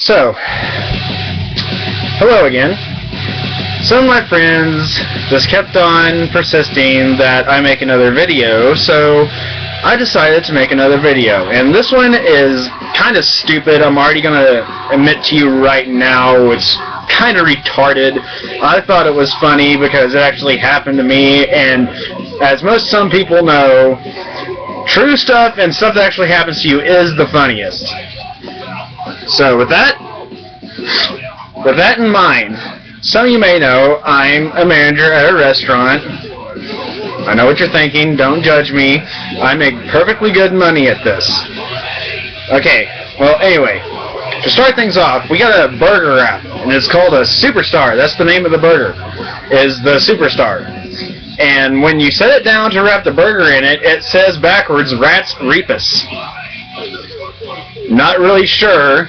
So, hello again. Some of my friends just kept on persisting that I make another video, so I decided to make another video. And this one is kind of stupid. I'm already going to admit to you right now, it's kind of retarded. I thought it was funny because it actually happened to me, and as some people know, true stuff and stuff that actually happens to you is the funniest. So with that in mind, some of you may know I'm a manager at a restaurant. I know what you're thinking, don't judge me. I make perfectly good money at this. Okay, well anyway, to start things off, we got a burger wrap, and it's called a Superstar. That's the name of the burger, is the Superstar. And when you set it down to wrap the burger in it, it says backwards, Rats Repus. Not really sure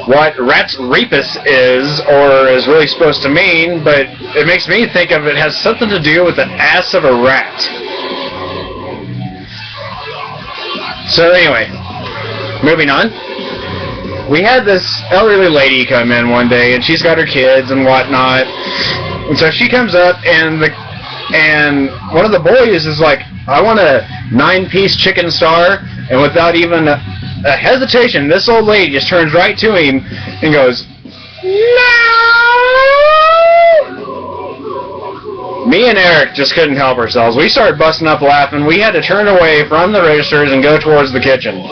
what Rats Repus is or is really supposed to mean, but it makes me think of it has something to do with the ass of a rat. So anyway, moving on. We had this elderly lady come in one day, and she's got her kids and whatnot. And so she comes up, and one of the boys is like, I want a 9-piece chicken star, and without even a hesitation, this old lady just turns right to him and goes, "No!" Me and Eric just couldn't help ourselves. We started busting up laughing. We had to turn away from the registers and go towards the kitchen.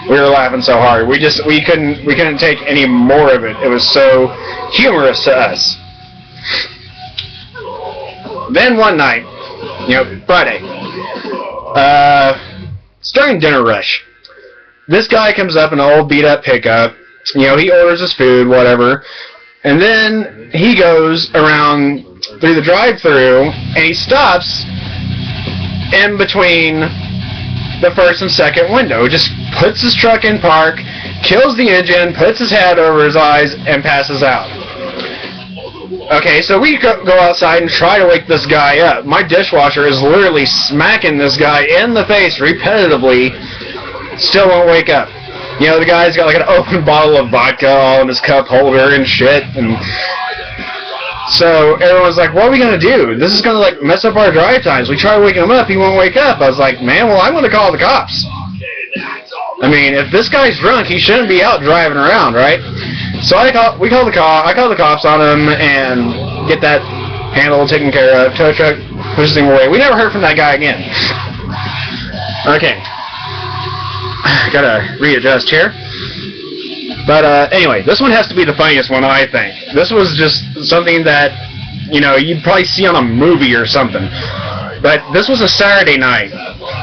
We were laughing so hard. We couldn't take any more of it. It was so humorous to us. Then one night, Friday, it's during dinner rush. This guy comes up in an old beat-up pickup. He orders his food, whatever, and then he goes around through the drive-thru, and he stops in between the first and second window. Just puts his truck in park, kills the engine, puts his hat over his eyes, and passes out. Okay, so we go outside and try to wake this guy up. My dishwasher is literally smacking this guy in the face repetitively. Still won't wake up. The guy's got like an open bottle of vodka all in his cup holder and shit. And so everyone's like, what are we going to do? This is going to like mess up our drive times. We try waking him up, he won't wake up. I was like, man, well, I'm going to call the cops. I mean, if this guy's drunk, he shouldn't be out driving around, right? So I call the cops on him and get that handled, taken care of. Tow truck pushes him away. We never heard from that guy again. Okay. Gotta readjust here. But anyway, this one has to be the funniest one, I think. This was just something that, you'd probably see on a movie or something. But this was a Saturday night.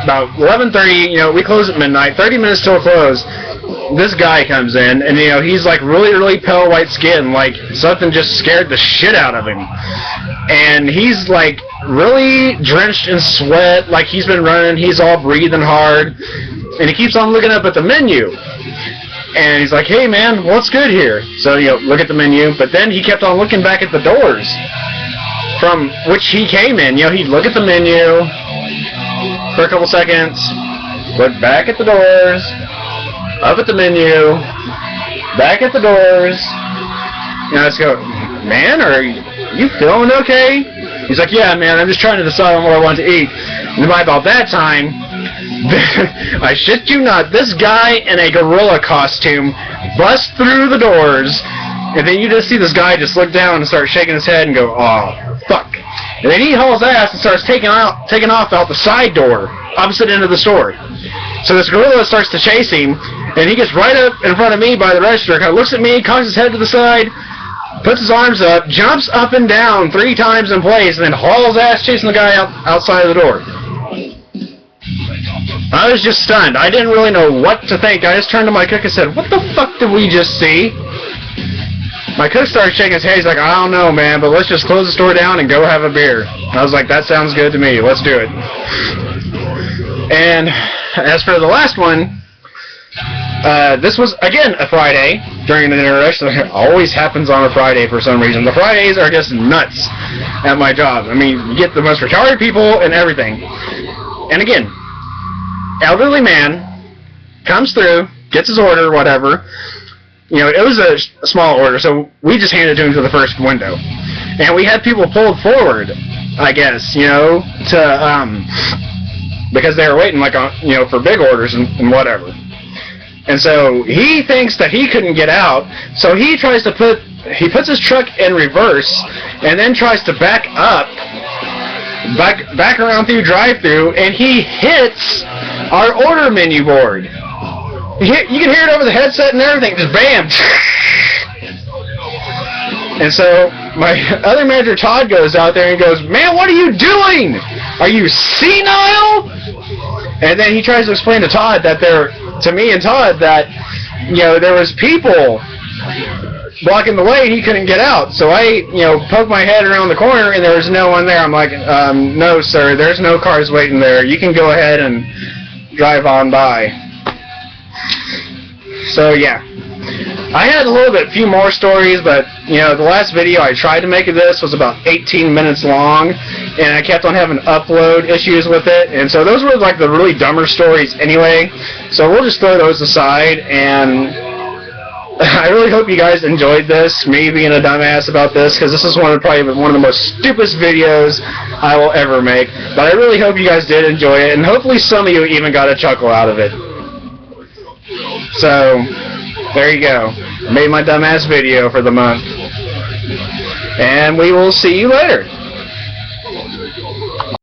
About 11:30, we close at midnight, 30 minutes till close. This guy comes in, and, he's like really, really pale white skin, like something just scared the shit out of him. And he's like really drenched in sweat, like he's been running, he's all breathing hard. And he keeps on looking up at the menu. And he's like, hey man, what's good here? So, look at the menu. But then he kept on looking back at the doors from which he came in. He'd look at the menu for a couple seconds, look back at the doors, up at the menu, back at the doors. Let's go, man, are you feeling okay? He's like, yeah man, I'm just trying to decide on what I want to eat. And by about that time, I shit you not, this guy in a gorilla costume busts through the doors, and then you just see this guy just look down and start shaking his head and go, oh, fuck. And then he hauls ass and starts taking off out the side door, opposite end of the store. So this gorilla starts to chase him, and he gets right up in front of me by the register, kind of looks at me, cocks his head to the side, puts his arms up, jumps up and down 3 times in place, and then hauls ass chasing the guy outside of the door. I was just stunned. I didn't really know what to think. I just turned to my cook and said, what the fuck did we just see? My cook started shaking his head. He's like, I don't know, man, but let's just close the store down and go have a beer. I was like, that sounds good to me. Let's do it. And as for the last one, this was, again, a Friday during the dinner rush. It always happens on a Friday for some reason. The Fridays are just nuts at my job. I mean, you get the most retarded people and everything. And again, elderly man comes through, gets his order, whatever. you know, it was a small order, so we just handed it to him to the first window. And we had people pulled forward, I guess, you know, to, because they were waiting, like, on, you know, for big orders and whatever. And so he thinks that he couldn't get out, so he tries to he puts his truck in reverse, and then tries to back up, back around through drive-through, and he hits our order menu board. You can hear it over the headset and everything, just bam! And so my other manager, Todd, goes out there and goes, "Man, what are you doing? Are you senile?" And then he tries to explain to Todd that to me and Todd that, you know, there was people blocking the way and he couldn't get out. So I, you know, poked my head around the corner and there was no one there. I'm like, "No, sir, there's no cars waiting there. You can go ahead and drive on by." So yeah. I had a few more stories, but, you know, the last video I tried to make of this was about 18 minutes long, and I kept on having upload issues with it, and so those were, like, the really dumber stories anyway, so we'll just throw those aside, and I really hope you guys enjoyed this, me being a dumbass about this, because this is probably one of the most stupidest videos I will ever make, but I really hope you guys did enjoy it, and hopefully some of you even got a chuckle out of it. So, there you go. Made my dumbass video for the month. And we will see you later.